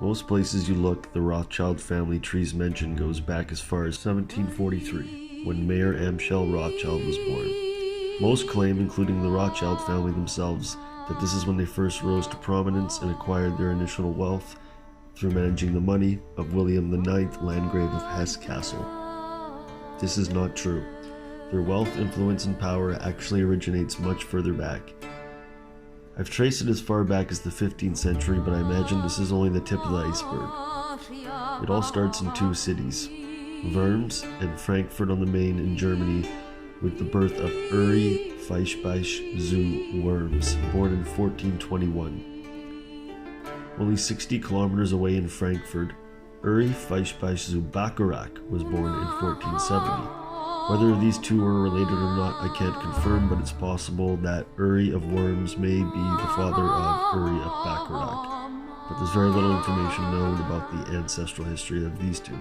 Most places you look, the Rothschild family tree's mention goes back as far as 1743, when Mayor Amschel Rothschild was born. Most claim, including the Rothschild family themselves, that this is when they first rose to prominence and acquired their initial wealth through managing the money of William IX, Landgrave of Hesse Castle. This is not true. Their wealth, influence, and power actually originates much further back. I've traced it as far back as the 15th century, but I imagine this is only the tip of the iceberg. It all starts in two cities, Worms and Frankfurt on the Main in Germany, with the birth of Uri Fleischbeich zu Worms, born in 1421. Only 60 kilometers away in Frankfurt, Uri Fleischbeich zu Bacharach was born in 1470. Whether these two were related or not, I can't confirm, but it's possible that Uri of Worms may be the father of Uri of Bacharach. But there's very little information known about the ancestral history of these two.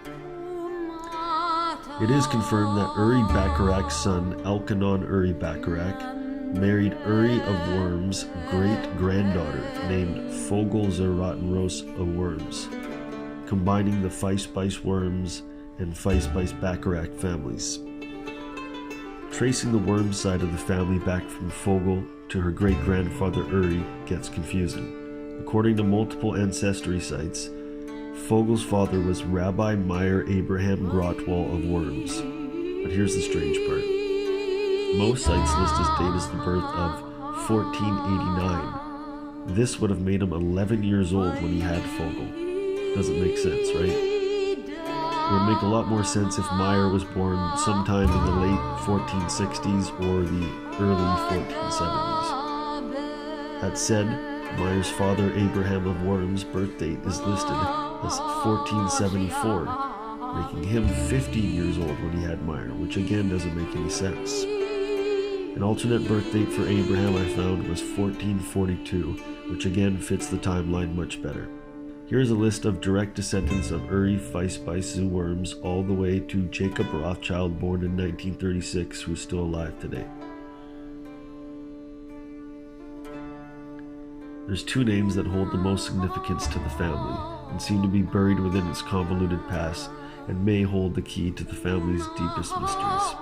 It is confirmed that Uri Bacharach's son, Elkanon Uri Bacharach, married Uri of Worms' great-granddaughter named Vogel zur Rotenrose of Worms, combining the Fleischbeich Worms and Fleischbeich Bacharach families. Tracing the Worms side of the family back from Vogel to her great-grandfather Uri gets confusing. According to multiple ancestry sites, Vogel's father was Rabbi Meyer Abraham Grotwall of Worms. But here's the strange part. Most sites list his date as the birth of 1489. This would have made him 11 years old when he had Vogel. Doesn't make sense, right? It would make a lot more sense if Meyer was born sometime in the late 1460s or the early 1470s. That said, Meyer's father Abraham of Worms' birth date is listed as 1474, making him 15 years old when he had Meyer, which again doesn't make any sense. An alternate birth date for Abraham I found was 1442, which again fits the timeline much better. Here's a list of direct descendants of Uri Fleischbeich zu Worms all the way to Jacob Rothschild, born in 1936, who is still alive today. There's two names that hold the most significance to the family and seem to be buried within its convoluted past and may hold the key to the family's deepest mysteries.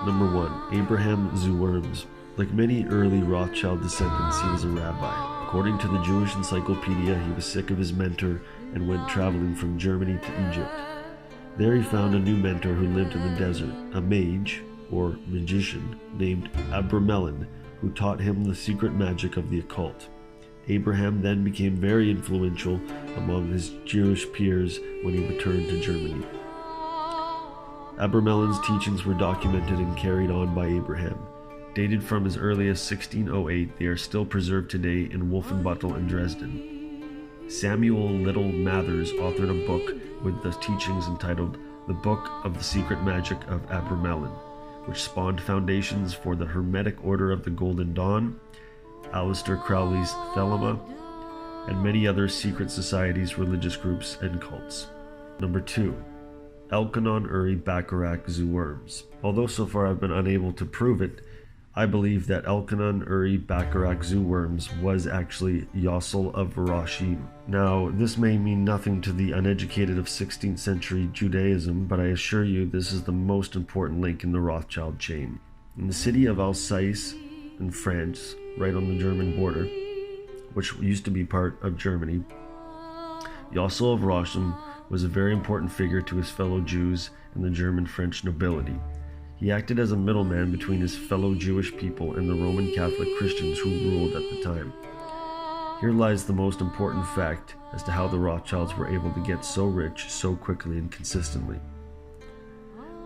Number 1. Abraham zu Worms. Like many early Rothschild descendants, he was a rabbi. According to the Jewish Encyclopedia, he was sick of his mentor and went traveling from Germany to Egypt. There he found a new mentor who lived in the desert, a mage, or magician, named Abramelin, who taught him the secret magic of the occult. Abraham then became very influential among his Jewish peers when he returned to Germany. Abramelin's teachings were documented and carried on by Abraham. Dated from as early as 1608, they are still preserved today in Wolfenbüttel in Dresden. Samuel Little Mathers authored a book with the teachings entitled The Book of the Secret Magic of Abramelin, which spawned foundations for the Hermetic Order of the Golden Dawn, Aleister Crowley's Thelema, and many other secret societies, religious groups, and cults. Number 2. Elkanon Uri Bacharach zu Worms. Although so far I've been unable to prove it, I believe that Elkanon Uri Bacharach zu Worms was actually Yossel of Rothschild. Now, this may mean nothing to the uneducated of 16th century Judaism, but I assure you this is the most important link in the Rothschild chain. In the city of Alsace in France, right on the German border, which used to be part of Germany, Yossel of Rothschild was a very important figure to his fellow Jews and the German-French nobility. He acted as a middleman between his fellow Jewish people and the Roman Catholic Christians who ruled at the time. Here lies the most important fact as to how the Rothschilds were able to get so rich so quickly and consistently.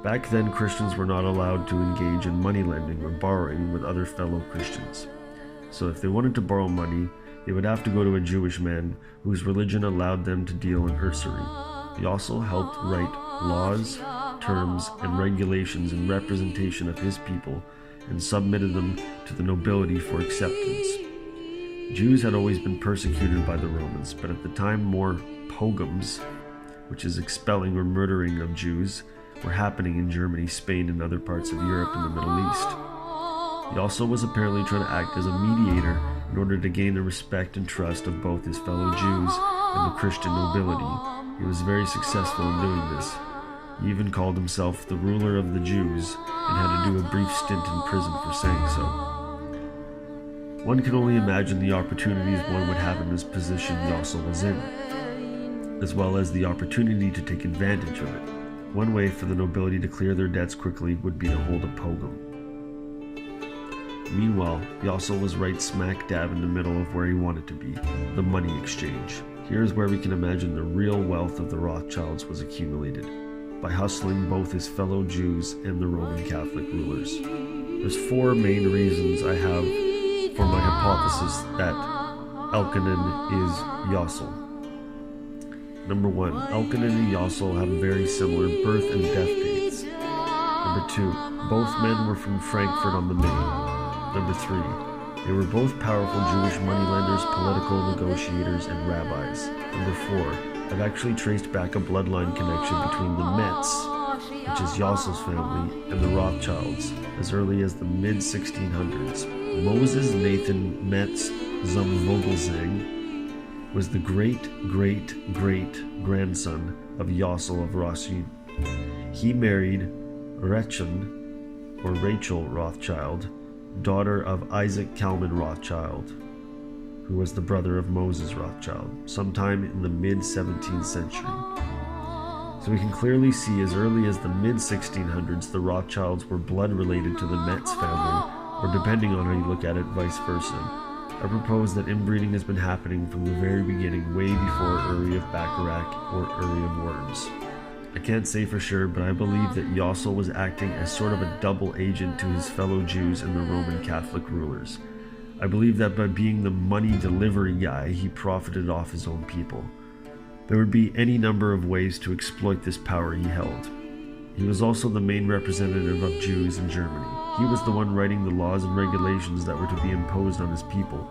Back then, Christians were not allowed to engage in money lending or borrowing with other fellow Christians. So if they wanted to borrow money, they would have to go to a Jewish man whose religion allowed them to deal in usury. He also helped write laws, terms, and regulations in representation of his people and submitted them to the nobility for acceptance. Jews had always been persecuted by the Romans, but at the time more pogroms, which is expelling or murdering of Jews, were happening in Germany, Spain, and other parts of Europe and the Middle East. Yossel was apparently trying to act as a mediator in order to gain the respect and trust of both his fellow Jews and the Christian nobility. He was very successful in doing this. He even called himself the ruler of the Jews and had to do a brief stint in prison for saying so. One can only imagine the opportunities one would have in this position Yossel was in, as well as the opportunity to take advantage of it. One way for the nobility to clear their debts quickly would be to hold a pogrom. Meanwhile, Yossel was right smack dab in the middle of where he wanted to be, the money exchange. Here's where we can imagine the real wealth of the Rothschilds was accumulated, by hustling both his fellow Jews and the Roman Catholic rulers. There's four main reasons I have for my hypothesis that Elkanan is Yossel. Number 1, Elkanan and Yossel have very similar birth and death dates. Number 2, both men were from Frankfurt on the Main. Number 3, they were both powerful Jewish moneylenders, political negotiators, and rabbis. Number 4, I've actually traced back a bloodline connection between the Metz, which is Yossel's family, and the Rothschilds, as early as the mid-1600s. Moses Nathan Metz zum Vogelsang was the great-great-great-grandson of Yossel of Rothschild. He married Rachel Rothschild, daughter of Isaac Kalman Rothschild, who was the brother of Moses Rothschild, sometime in the mid-17th century. So we can clearly see as early as the mid-1600s the Rothschilds were blood related to the Metz family, or depending on how you look at it, vice versa. I propose that inbreeding has been happening from the very beginning, way before Uri of Bacharach or Uri of Worms. I can't say for sure, but I believe that Yossel was acting as sort of a double agent to his fellow Jews and the Roman Catholic rulers. I believe that by being the money delivery guy, he profited off his own people. There would be any number of ways to exploit this power he held. He was also the main representative of Jews in Germany. He was the one writing the laws and regulations that were to be imposed on his people.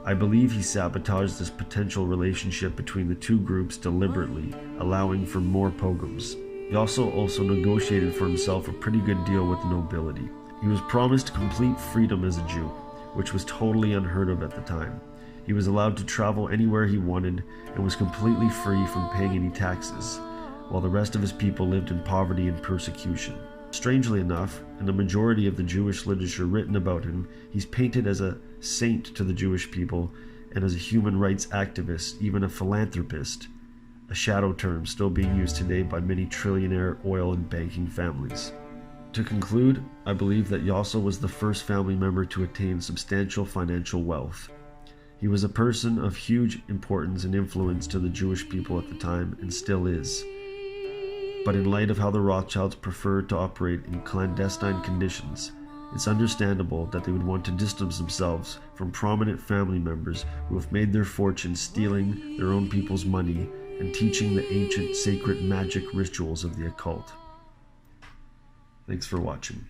I believe he sabotaged this potential relationship between the two groups deliberately, allowing for more pogroms. Yossel also negotiated for himself a pretty good deal with the nobility. He was promised complete freedom as a Jew, which was totally unheard of at the time. He was allowed to travel anywhere he wanted and was completely free from paying any taxes, while the rest of his people lived in poverty and persecution. Strangely enough, in the majority of the Jewish literature written about him, he's painted as a saint to the Jewish people and as a human rights activist, even a philanthropist, a shadow term still being used today by many trillionaire oil and banking families. To conclude, I believe that Yossel was the first family member to attain substantial financial wealth. He was a person of huge importance and influence to the Jewish people at the time, and still is. But in light of how the Rothschilds preferred to operate in clandestine conditions, it's understandable that they would want to distance themselves from prominent family members who have made their fortune stealing their own people's money and teaching the ancient sacred magic rituals of the occult. Thanks for watching.